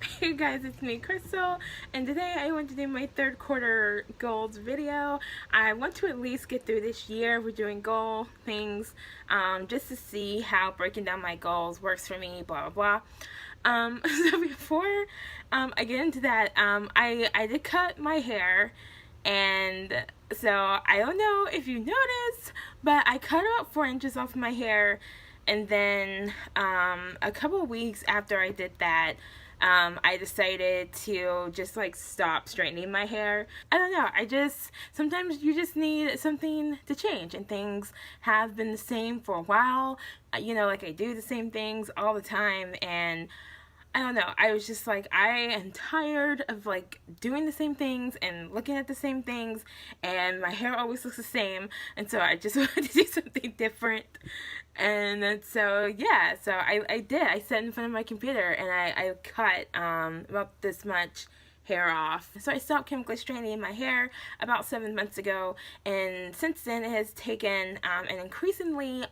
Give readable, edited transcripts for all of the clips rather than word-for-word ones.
Hey guys, it's me, Crystal, and today I want to do my third quarter goals video. I want to at least get through this year. We're doing goal things just to see how breaking down my goals works for me, blah blah blah. So before I get into that, I did cut my hair, and so I don't know if you noticed, but I cut about 4 inches off my hair, and then a couple of weeks after I did that, I decided to just like stop straightening my hair. I don't know, sometimes you just need something to change, and things have been the same for a while. Like I do the same things all the time, and I don't know. I was just like, I am tired of like doing the same things and looking at the same things, and my hair always looks the same. And so I just wanted to do something different. And then, so yeah, so I did. I sat in front of my computer and I cut about this much hair off. So I stopped chemically straightening my hair about 7 months ago, and since then it has taken an increasingly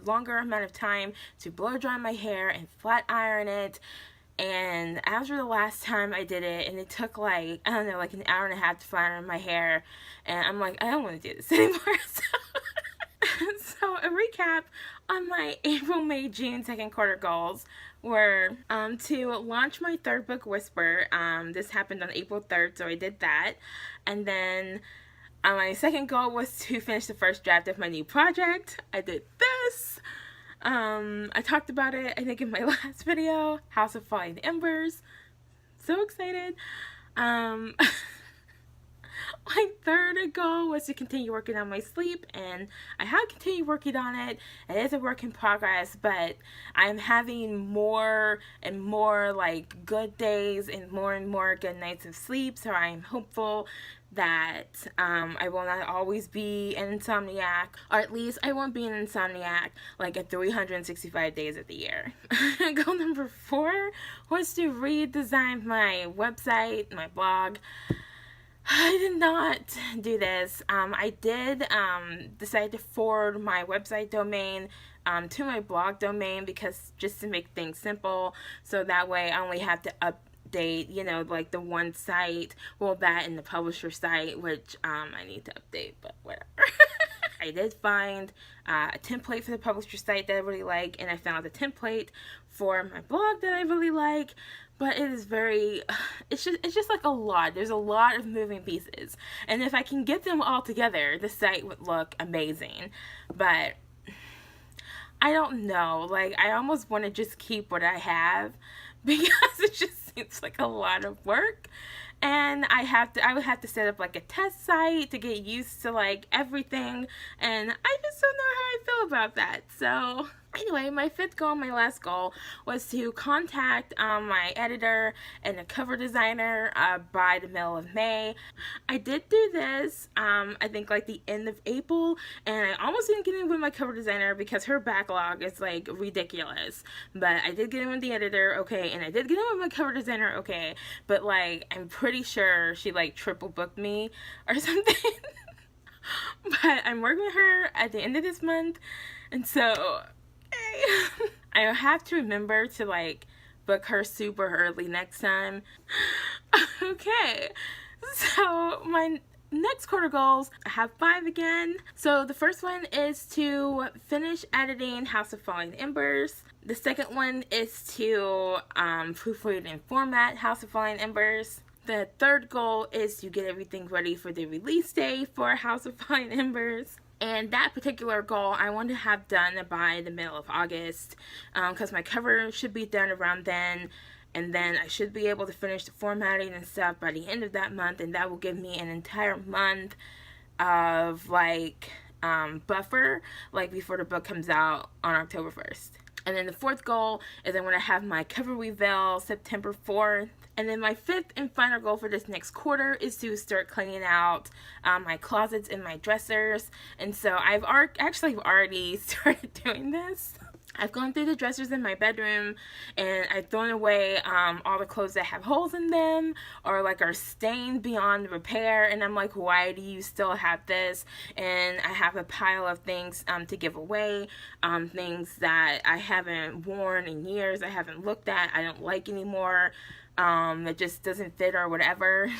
longer amount of time to blow dry my hair and flat iron it. And after the last time I did it, and it took like, I don't know, like an hour and a half to flat iron my hair, and I'm like, I don't want to do this anymore. So a recap on my April, May, June second quarter goals were to launch my third book, Whisper. This happened on April 3rd, so I did that. And then my second goal was to finish the first draft of my new project. I did this. I talked about it, I think, in my last video, House of Falling Embers. So excited. My third goal was to continue working on my sleep, and I have continued working on it. It is a work in progress, but I'm having more and more like good days and more good nights of sleep, so I'm hopeful that I will not always be an insomniac, or at least I won't be an insomniac like at 365 days of the year. Goal number 4 was to redesign my website, my blog. I did not do this. I did decide to forward my website domain to my blog domain, because just to make things simple, so that way I only have to update, like the one site, well, that and the publisher site, which I need to update, but whatever. I did find a template for the publisher site that I really like, and I found a template for my blog that I really like, but it is it's just like a lot. There's a lot of moving pieces, and if I can get them all together, the site would look amazing, but I don't know, like I almost want to just keep what I have, because it just seems like a lot of work. And I would have to set up like a test site to get used to like everything, and I just don't know how I feel about that. So anyway, my 5th goal, my last goal, was to contact my editor and a cover designer by the middle of May. I did do this, I think like the end of April, and I almost didn't get in with my cover designer because her backlog is like ridiculous. But I did get in with the editor, okay, and I did get in with my cover designer, okay, but like I'm pretty sure she like triple booked me or something. But I'm working with her at the end of this month, and so I have to remember to like book her super early next time. Okay, so my next quarter goals, I have 5 again. So the first one is to finish editing House of Falling Embers. The second one is to proofread and format House of Falling Embers. The third goal is to get everything ready for the release day for House of Falling Embers. And that particular goal I want to have done by the middle of August, because my cover should be done around then, and then I should be able to finish the formatting and stuff by the end of that month, and that will give me an entire month of like buffer, like before the book comes out on October 1st. And then the 4th goal is I want to have my cover reveal September 4th. And then my 5th and final goal for this next quarter is to start cleaning out my closets and my dressers. And so I've already started doing this. I've gone through the dressers in my bedroom and I've thrown away all the clothes that have holes in them or like are stained beyond repair, and I'm like, why do you still have this? And I have a pile of things to give away, things that I haven't worn in years, I haven't looked at, I don't like anymore, it just doesn't fit or whatever.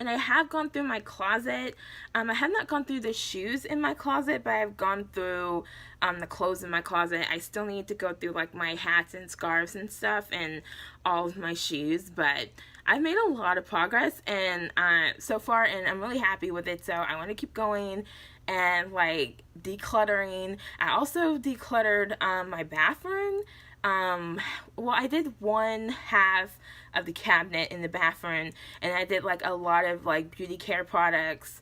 And I have gone through my closet. I have not gone through the shoes in my closet, but I've gone through the clothes in my closet. I still need to go through like my hats and scarves and stuff and all of my shoes, but I've made a lot of progress and so far, and I'm really happy with it. So I want to keep going and like decluttering. I also decluttered my bathroom. Well, I did one half of the cabinet in the bathroom, and I did like a lot of like beauty care products.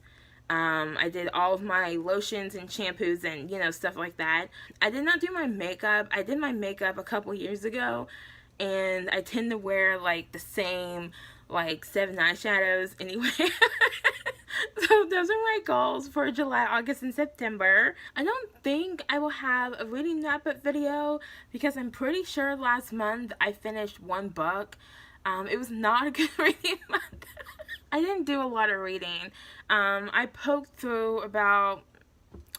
I did all of my lotions and shampoos and, you know, stuff like that. I did not do my makeup. I did my makeup a couple years ago, and I tend to wear like the same like 7 eyeshadows anyway. So those are my goals for July, August, and September. I don't think I will have a reading wrap-up video because I'm pretty sure last month I finished one book. It was not a good reading month. I didn't do a lot of reading. I poked through about,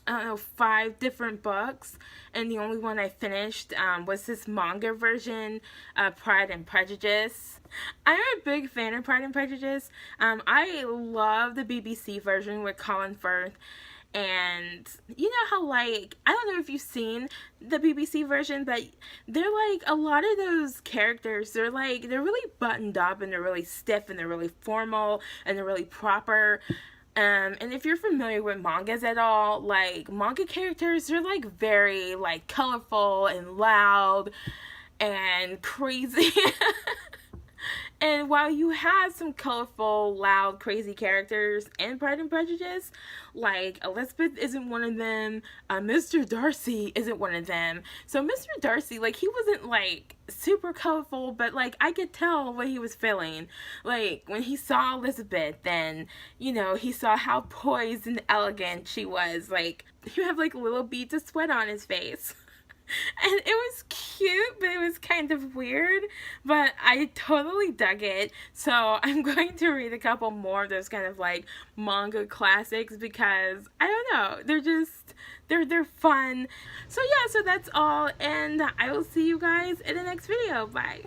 I don't know, 5 different books, and the only one I finished was this manga version of Pride and Prejudice. I'm a big fan of Pride and Prejudice. I love the BBC version with Colin Firth. And you know how, like, I don't know if you've seen the BBC version, but they're like, a lot of those characters, they're really buttoned up, and they're really stiff, and they're really formal, and they're really proper. And if you're familiar with mangas at all, like, manga characters, they're like very like colorful and loud and crazy. And while you have some colorful, loud, crazy characters in Pride and Prejudice, like Elizabeth isn't one of them, Mr. Darcy isn't one of them. So Mr. Darcy, like, he wasn't like super colorful, but like I could tell what he was feeling. Like when he saw Elizabeth, then, you know, he saw how poised and elegant she was. Like, you have like little beads of sweat on his face. And it was cute, but it was kind of weird, but I totally dug it. So I'm going to read a couple more of those kind of like manga classics because I don't know, they're fun. So yeah, so that's all, and I will see you guys in the next video. Bye.